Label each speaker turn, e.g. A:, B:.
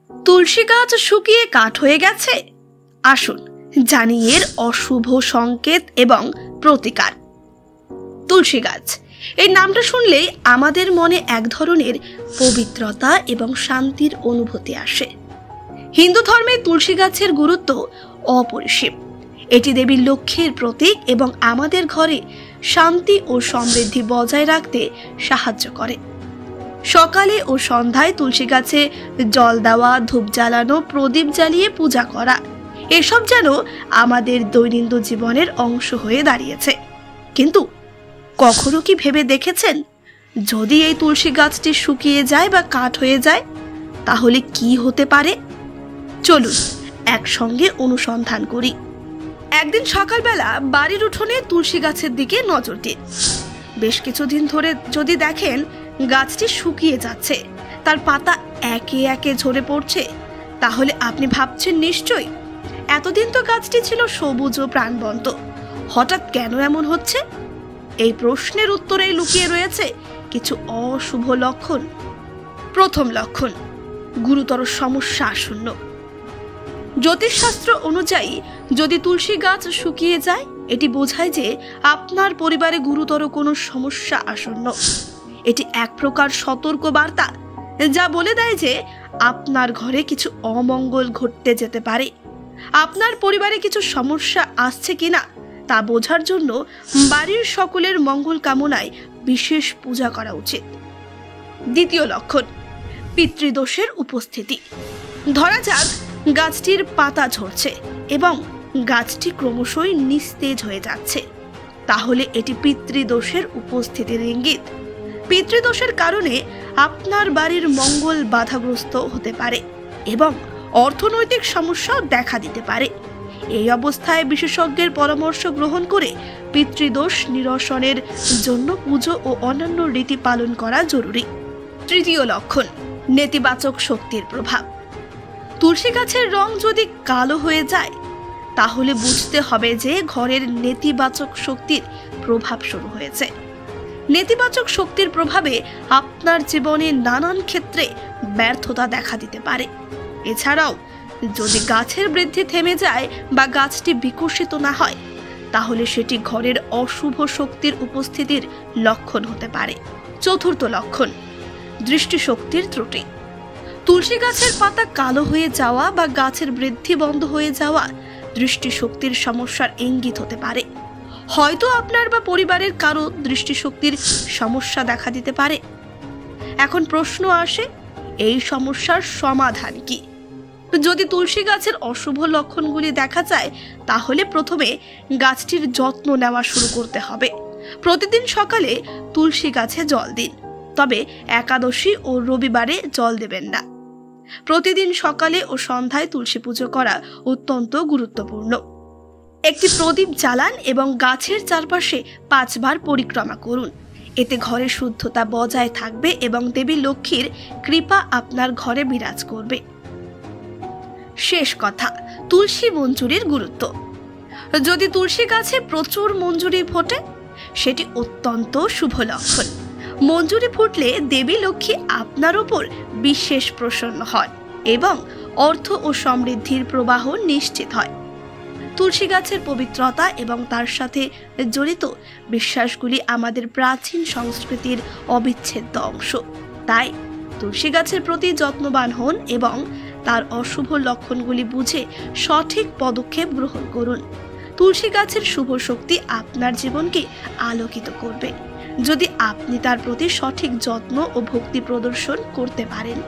A: তুলসী গাছ শুকিয়ে কাঠ হয়ে গেছে। আসুন জানি এর অশুভ সংকেত এবং প্রতিকার। তুলসী গাছ, এই নামটা শুনলেই আমাদের মনে এক ধরনের পবিত্রতা এবং শান্তির অনুভূতি আসে। হিন্দু ধর্মে তুলসী গাছের গুরুত্ব অপরিসীম। এটি দেবী লক্ষ্মীর প্রতীক এবং আমাদের ঘরে শান্তি ও সমৃদ্ধি বজায় রাখতে সাহায্য করে। সকালে ও সন্ধ্যায় তুলসী গাছে জল দেওয়া, ধূপ জ্বালানো, প্রদীপ জ্বালিয়ে পূজা করা, এসব যেন আমাদের দৈনন্দিন জীবনের অংশ হয়ে দাঁড়িয়েছে। কিন্তু কখনো কি ভেবে দেখেছেন, যদি এই তুলসী গাছটি শুকিয়ে যায় বা কাঠ হয়ে যায়, তাহলে কি হতে পারে? চলুন একসঙ্গে অনুসন্ধান করি। একদিন সকালবেলা বাড়ির উঠোনে তুলসী গাছের দিকে নজর দিন। বেশ কিছুদিন ধরে যদি দেখেন গাছটি শুকিয়ে যাচ্ছে, তার পাতা একে একে ঝরে পড়ছে, তাহলে আপনি ভাবছেন নিশ্চয়ই এতদিন তো গাছটি ছিল সবুজ ও প্রাণবন্ত, হঠাৎ কেন এমন হচ্ছে? এই প্রশ্নের উত্তরেই লুকিয়ে রয়েছে কিছু অশুভ লক্ষণ। প্রথম লক্ষণ, গুরুতর সমস্যা আসন্ন। জ্যোতিষশাস্ত্র অনুযায়ী যদি তুলসী গাছ শুকিয়ে যায়, এটি বোঝায় যে আপনার পরিবারে গুরুতর কোনো সমস্যা আসন্ন। এটি এক প্রকার সতর্ক বার্তা, যা বলে দেয় যে আপনার ঘরে কিছু অমঙ্গল ঘটতে যেতে পারে। আপনার পরিবারে কিছু সমস্যা আসছে কিনা তা বোঝার জন্য বাড়ির সকলের মঙ্গল কামনায় বিশেষ পূজা করা উচিত। দ্বিতীয় লক্ষণ, পিতৃদোষের উপস্থিতি। ধরা যাক গাছটির পাতা ঝরছে এবং গাছটি ক্রমশই নিস্তেজ হয়ে যাচ্ছে, তাহলে এটি পিতৃদোষের উপস্থিতির ইঙ্গিত। পিতৃদোষের কারণে আপনার বাড়ির মঙ্গল বাধাগ্রস্ত হতে পারে এবং অর্থনৈতিক সমস্যাও দেখা দিতে পারে। এই অবস্থায় বিশেষজ্ঞের পরামর্শ গ্রহণ করে পিতৃদোষ নিরসনের জন্য পুজো ও অন্যান্য রীতি পালন করা জরুরি। তৃতীয় লক্ষণ, নেতিবাচক শক্তির প্রভাব। তুলসী গাছের রং যদি কালো হয়ে যায়, তাহলে বুঝতে হবে যে ঘরের নেতিবাচক শক্তির প্রভাব শুরু হয়েছে। নেতিবাচক শক্তির প্রভাবে আপনার জীবনে নানান ক্ষেত্রে ব্যর্থতা দেখা দিতে পারে। এছাড়াও যদি গাছের বৃদ্ধি থেমে যায় বা গাছটি বিকশিত না হয়, তাহলে সেটি ঘরের অশুভ শক্তির উপস্থিতির লক্ষণ হতে পারে। চতুর্থ লক্ষণ, দৃষ্টিশক্তির ত্রুটি। তুলসী গাছের পাতা কালো হয়ে যাওয়া বা গাছের বৃদ্ধি বন্ধ হয়ে যাওয়া দৃষ্টিশক্তির সমস্যার ইঙ্গিত হতে পারে। হয়তো আপনার বা পরিবারের কারো দৃষ্টিশক্তির সমস্যা দেখা দিতে পারে। এখন প্রশ্ন আসে, এই সমস্যার সমাধান কি? যদি তুলসী গাছের অশুভ লক্ষণগুলি দেখা যায়, তাহলে প্রথমে গাছটির যত্ন নেওয়া শুরু করতে হবে। প্রতিদিন সকালে তুলসী গাছে জল দিন, তবে একাদশী ও রবিবারে জল দেবেন না। প্রতিদিন সকালে ও সন্ধ্যায় তুলসী পুজো করা অত্যন্ত গুরুত্বপূর্ণ। একটি প্রদীপ জ্বালান এবং গাছের চারপাশে 5 বার পরিক্রমা করুন। এতে ঘরে শুদ্ধতা বজায় থাকবে এবং দেবী লক্ষ্মীর কৃপা আপনার ঘরে বিরাজ করবে। শেষ কথা, তুলসী মঞ্জুরির গুরুত্ব। যদি তুলসী গাছে প্রচুর মঞ্জুরি ফোটে, সেটি অত্যন্ত শুভ লক্ষণ। মঞ্জুরি ফুটলে দেবী লক্ষ্মী আপনার উপর বিশেষ প্রসন্ন হয় এবং অর্থ ও সমৃদ্ধির প্রবাহ নিশ্চিত হয়। তুলসী গাছের পবিত্রতা এবং তার সাথে জড়িত বিশ্বাসগুলি আমাদের প্রাচীন সংস্কৃতির অবিচ্ছেদ্য অংশ। তাই তুলসী গাছের প্রতি যত্নবান হন এবং তার অশুভ লক্ষণগুলি বুঝে সঠিক পদক্ষেপ গ্রহণ করুন। তুলসী গাছের শুভ শক্তি আপনার জীবনকে আলোকিত করবে, যদি আপনি তার প্রতি সঠিক যত্ন ও ভক্তি প্রদর্শন করতে পারেন।